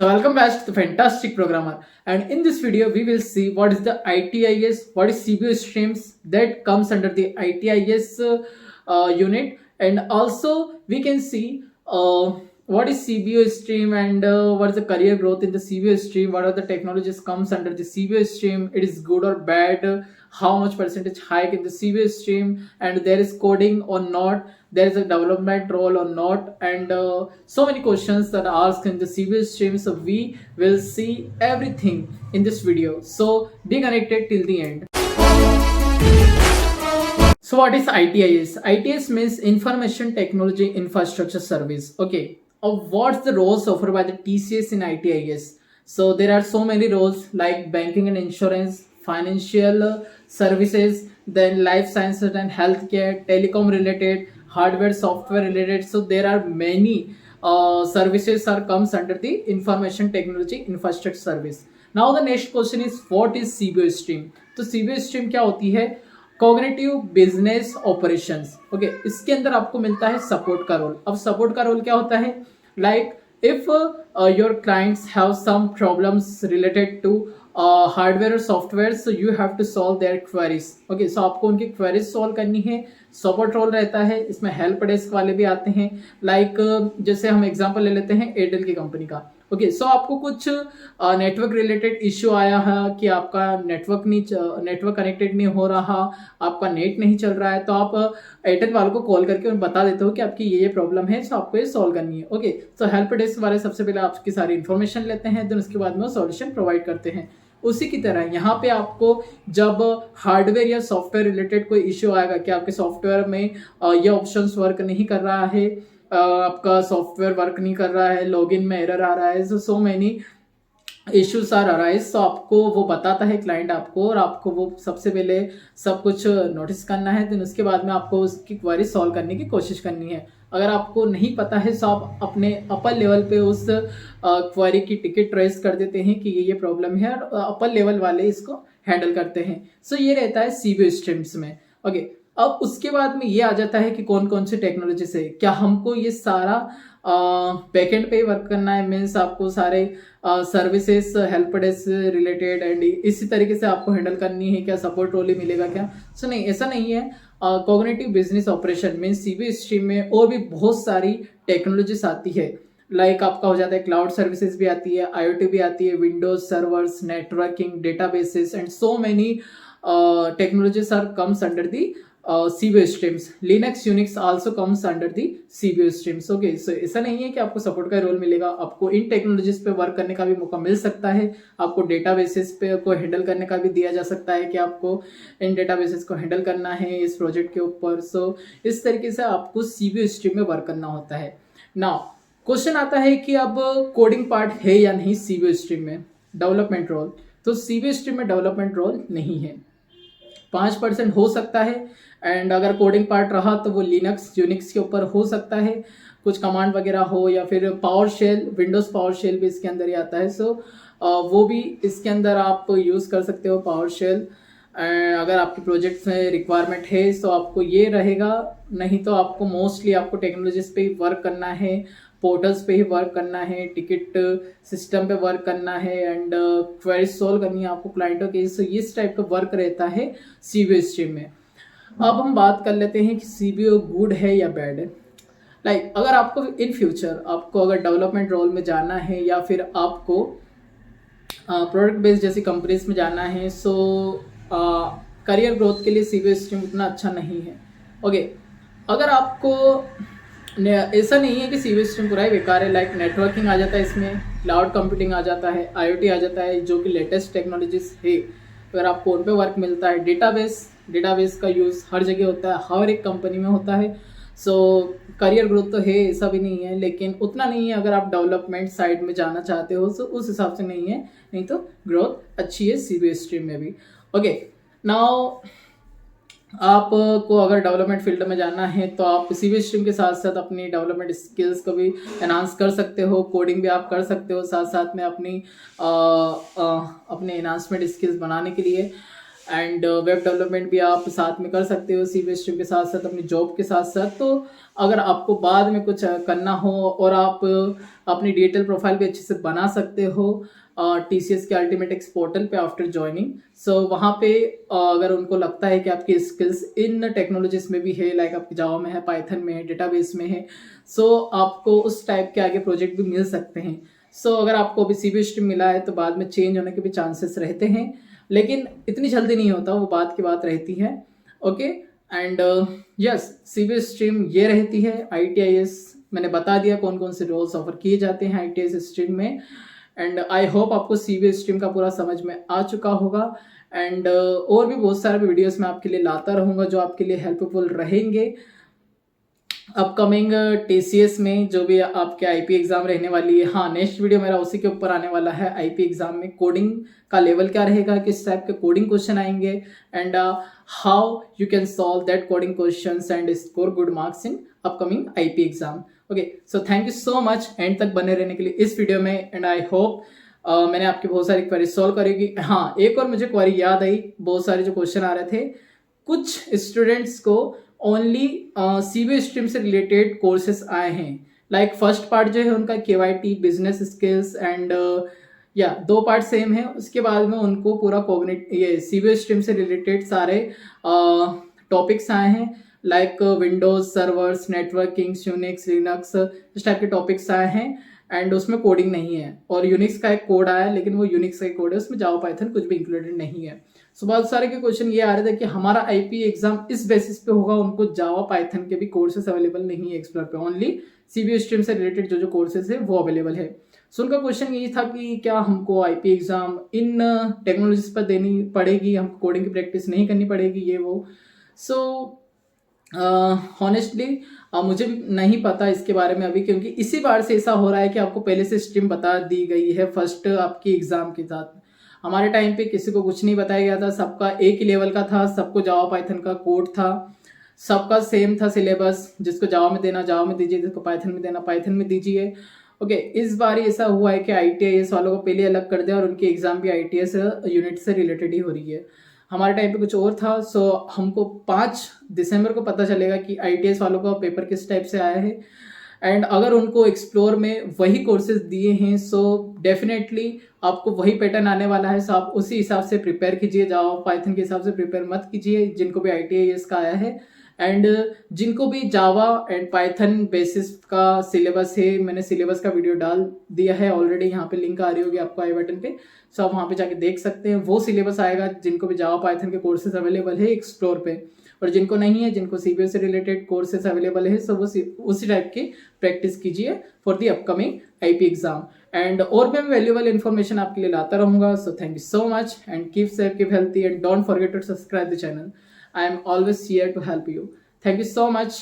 So welcome back to the Fantastic Programmer, and in this video we will see what is the ITIS, what is CBO streams that comes under the ITIS unit, and also we can see what is CBO stream and what is the career growth in the CBO stream, what are the technologies comes under the CBO stream, it is good or bad, how much percentage hike in the CBO stream, and there is coding or not, there is a development role or not, and so many questions that are asked in the CBS stream. So we will see everything in this video, so be connected till the end. So what is ITIS? ITIS means Information Technology Infrastructure Service. Okay, what's the roles offered by the TCS in ITIS? So there are so many roles like banking and insurance, financial services, then life sciences and healthcare, telecom related, hardware, software related. So there are many services are comes under the Information Technology Infrastructure Service. Now the next question is what is CBO stream? तो CBO stream क्या होती है? Cognitive business operations. Okay, इसके अंदर आपको मिलता है support का रोल। अब सपोर्ट का रोल क्या होता है? Like if your clients have some problems related to hardware और software, so you have to solve their queries. Okay, so आपको उनकी क्वेरीज सॉल्व करनी है, सपोर्ट रोल रहता है इसमें। हेल्प डेस्क वाले भी आते हैं, लाइक जैसे हम एग्जांपल ले लेते हैं एयरटेल की कंपनी का। ओके, सो आपको कुछ नेटवर्क रिलेटेड इश्यू आया है कि आपका नेटवर्क कनेक्टेड नहीं हो रहा, आपका नेट नहीं चल रहा है, तो आप एयरटेल वालों को कॉल करके उन्हें बता देते हो कि आपकी ये प्रॉब्लम है, सो आपको ये सॉल्व करनी है। ओके, सो हेल्प डेस्क वाले सबसे पहले आपकी सारी इन्फॉर्मेशन लेते हैं, देन उसके बाद में वो सॉल्यूशन प्रोवाइड करते हैं। उसी की तरह यहाँ पे आपको जब हार्डवेयर या सॉफ्टवेयर रिलेटेड कोई इश्यू आएगा कि आपके सॉफ्टवेयर में ये ऑप्शंस वर्क नहीं कर रहा है, आपका सॉफ्टवेयर वर्क नहीं कर रहा है, लॉगिन में एरर आ रहा है, so many issues are arise, तो आपको वो बताता है क्लाइंट आपको, और आपको वो सबसे पहले सब कुछ नोटिस करना है, देन उसके बाद में आपको उसकी क्वेरी सॉल्व करने की कोशिश करनी है। अगर आपको नहीं पता है तो आप अपने अपर लेवल पे उस क्वेरी की टिकट ट्रेस कर देते हैं कि ये प्रॉब्लम है, और अपर लेवल वाले इसको हैंडल करते हैं। सो ये रहता है सीबीओ स्ट्रीम्स में। ओके, अब उसके बाद में ये आ जाता है कि कौन कौन सी टेक्नोलॉजी से क्या हमको ये सारा बैकएंड पे वर्क करना है, मीन्स आपको सारे services help desk related and इसी तरीके से आपको हैंडल करनी है, क्या सपोर्ट रोल ही मिलेगा क्या? सो नहीं, ऐसा नहीं है। Cognitive business operation means CBO stream में और भी बहुत सारी टेक्नोलॉजीज आती है, लाइक आपका हो जाता है क्लाउड सर्विसेज भी आती है, आईओटी भी आती है, Windows servers, networking, databases and so many technologies are comes under the CBO streams. Linux, Unix also comes under the CBO streams. Okay, so ऐसा नहीं है कि आपको सपोर्ट का रोल मिलेगा, आपको इन टेक्नोलॉजीज पे वर्क करने का भी मौका मिल सकता है, आपको डेटाबेसेस पे को हैंडल करने का भी दिया जा सकता है कि आपको इन डेटाबेसेस को हैंडल करना है इस प्रोजेक्ट के ऊपर। सो इस तरीके से आपको CBO स्ट्रीम में वर्क करना होता है। नाउ क्वेश्चन आता है कि अब कोडिंग पार्ट है या नहीं CBO स्ट्रीम में, डेवलपमेंट रोल। तो CBO स्ट्रीम में डेवलपमेंट रोल नहीं है, 5% हो सकता है, एंड अगर कोडिंग पार्ट रहा तो वो लिनक्स यूनिक्स के ऊपर हो सकता है, कुछ कमांड वगैरह हो, या फिर power shell, windows power shell भी इसके अंदर ही आता है। सो वो भी इसके अंदर आप यूज़ कर सकते हो पावर शेल। अगर आपके प्रोजेक्ट में रिक्वायरमेंट है तो आपको ये रहेगा, नहीं तो आपको मोस्टली आपको टेक्नोलॉजीज पे ही वर्क करना है, पोर्टल्स पे ही वर्क करना है, टिकट सिस्टम पे वर्क करना है, एंड क्वेरी सॉल्व करनी है आपको क्लाइंटों के। सो इस टाइप का वर्क रहता है सीबीओ स्ट्रीम में। अब हम बात कर लेते हैं कि सीबीओ गुड है या बैड है। लाइक अगर आपको इन फ्यूचर आपको अगर डेवलपमेंट रोल में जाना है, या फिर आपको प्रोडक्ट बेस्ड जैसी कंपनीज में जाना है, सो करियर ग्रोथ के लिए सीबीओ स्ट्रीम उतना अच्छा नहीं है। ओके, अगर आपको ऐसा नहीं है कि सीबीओ स्ट्रीम पूरा ही बेकार है, लाइक नेटवर्किंग आ जाता है इसमें, क्लाउड कंप्यूटिंग आ जाता है, आईओटी आ जाता है, जो कि लेटेस्ट टेक्नोलॉजीज है, अगर आपको उन पे वर्क मिलता है। डेटाबेस का यूज़ हर जगह होता है, हर एक कंपनी में होता है। सो करियर ग्रोथ तो है, ऐसा भी नहीं है, लेकिन उतना नहीं है। अगर आप डेवलपमेंट साइड में जाना चाहते हो तो उस हिसाब से नहीं है, नहीं तो ग्रोथ अच्छी है सीबीओ स्ट्रीम में भी। ओके, नाउ आपको अगर डेवलपमेंट फील्ड में जाना है तो आप सीबीओ स्ट्रीम के साथ साथ अपनी डेवलपमेंट स्किल्स को भी एनहांस कर सकते हो, कोडिंग भी आप कर सकते हो साथ साथ में अपने एनहांसमेंट स्किल्स बनाने के लिए। एंड वेब डेवलपमेंट भी आप साथ में कर सकते हो सी बी स्ट्रीम के साथ साथ अपनी जॉब के साथ साथ। तो अगर आपको बाद में कुछ करना हो और आप अपनी डिजिटल प्रोफाइल भी अच्छे से बना सकते हो टी सी एस के अल्टीमेट एक्स पोर्टल पे आफ्टर ज्वाइनिंग। सो वहाँ पे अगर उनको लगता है कि आपकी स्किल्स इन टेक्नोलॉजीज में भी है, लाइक आपकी जावा में है, पाइथन में है, डेटाबेस में है, सो आपको उस टाइप के आगे प्रोजेक्ट भी मिल सकते हैं। सो अगर आपको अभी सी बी स्ट्रीम मिला है तो बाद में चेंज होने के भी चांसेस रहते हैं, लेकिन इतनी जल्दी नहीं होता, वो बात की बात रहती है। Okay, and yes, CBS stream ये रहती है। आईटीआईएस मैंने बता दिया कौन कौन से रोल्स ऑफर किए जाते हैं आईटीआईएस स्ट्रीम में। एंड आई होप आपको सीबीएस स्ट्रीम का पूरा समझ में आ चुका होगा। एंड और भी बहुत सारे वीडियोस मैं आपके लिए लाता रहूँगा जो आपके लिए हेल्पफुल रहेंगे। अपकमिंग टीसीएस में जो भी आपके आईपी एग्जाम रहने वाली है, हाँ नेक्स्ट वीडियो मेरा उसी के ऊपर आने वाला है। आईपी एग्जाम में कोडिंग का लेवल क्या रहेगा, किस टाइप के कोडिंग क्वेश्चन आएंगे, and how you can solve that coding questions and score good marks in upcoming IP exam. Okay, so thank you so much and तक बने रहने के लिए इस वीडियो में। एंड आई होप मैंने आपकी बहुत सारी क्वेरी सॉल्व करेगी। हाँ, एक और मुझे क्वेरी याद आई, बहुत सारे जो क्वेश्चन आ रहे थे, कुछ स्टूडेंट्स को ओनली सीबीएस स्ट्रीम से रिलेटेड कोर्सेस आए हैं। लाइक फर्स्ट पार्ट जो है उनका केवाईटी बिजनेस स्किल्स एंड या दो पार्ट सेम है, उसके बाद में उनको पूरा कोग्निट ये सीबीएस स्ट्रीम से रिलेटेड सारे टॉपिक्स आए हैं, like Windows servers, networking, Unix, Linux, इस टाइप के टॉपिक्स आए हैं। एंड उसमें कोडिंग नहीं है, और यूनिक्स का एक कोड आया लेकिन वो यूनिक्स का कोड है, उसमें जावा पाइथन कुछ भी इंक्लूडेड नहीं है। सो बहुत सारे के क्वेश्चन ये आ रहे थे कि हमारा आईपी एग्जाम इस बेसिस पे होगा, उनको जावा पाइथन के भी कोर्सेस अवेलेबल नहीं है एक्सप्लोर पे, ओनली सीबीएस स्ट्रीम से रिलेटेड जो जो कोर्सेज है वो अवेलेबल है। सो उनका क्वेश्चन यही था कि क्या हमको आईपी एग्जाम इन टेक्नोलॉजीज पर देनी पड़ेगी, हमको कोडिंग की प्रैक्टिस नहीं करनी पड़ेगी, ये वो। सो हॉनेस्टली मुझे भी नहीं पता इसके बारे में अभी, क्योंकि इसी बार से ऐसा हो रहा है कि आपको पहले से स्ट्रीम बता दी गई है फर्स्ट आपकी एग्जाम के साथ। हमारे टाइम पे किसी को कुछ नहीं बताया गया था, सबका एक ही लेवल का था, सबको जावा पाइथन का कोड था, सबका सेम था सिलेबस, जिसको जावा में देना जावा में दीजिए, जिसको पाइथन में देना पाइथन में दीजिए। ओके, इस बार ऐसा हुआ है कि आईटीआईएस वालों को पहले अलग कर दिया और उनकी एग्जाम भी आईटीएस यूनिट से रिलेटेड ही हो रही है। हमारे टाइम पे कुछ और था। सो हमको 5 दिसंबर को पता चलेगा कि आईटीएस वालों का पेपर किस टाइप से आया है। एंड अगर उनको एक्सप्लोर में वही कोर्सेज दिए हैं, सो डेफिनेटली आपको वही पैटर्न आने वाला है। सो आप उसी हिसाब से प्रिपेयर कीजिए, जावा पाइथन के हिसाब से प्रिपेयर मत कीजिए जिनको भी आईटीआईएस का आया है। एंड जिनको भी जावा एंड पाइथन बेसिस का सिलेबस है, मैंने सिलेबस का वीडियो डाल दिया है ऑलरेडी, यहाँ पे लिंक आ रही होगी आपको आई बटन पे। सो आप वहाँ पे जाके देख सकते हैं, वो सिलेबस आएगा जिनको भी जावा पाइथन के कोर्सेज अवेलेबल है एक्सप्लोर पे। और जिनको नहीं है, जिनको सीबीएस से रिलेटेड कोर्सेज अवेलेबल है, सब उसी टाइप की प्रैक्टिस कीजिए for the upcoming IP exam. And और भी मैं वैल्यूएबल इन्फॉर्मेशन आपके लिए लाता रहूंगा। So thank you so much and keep safe, keep healthy and don't forget to subscribe the channel. I am always here to help you. Thank you so much.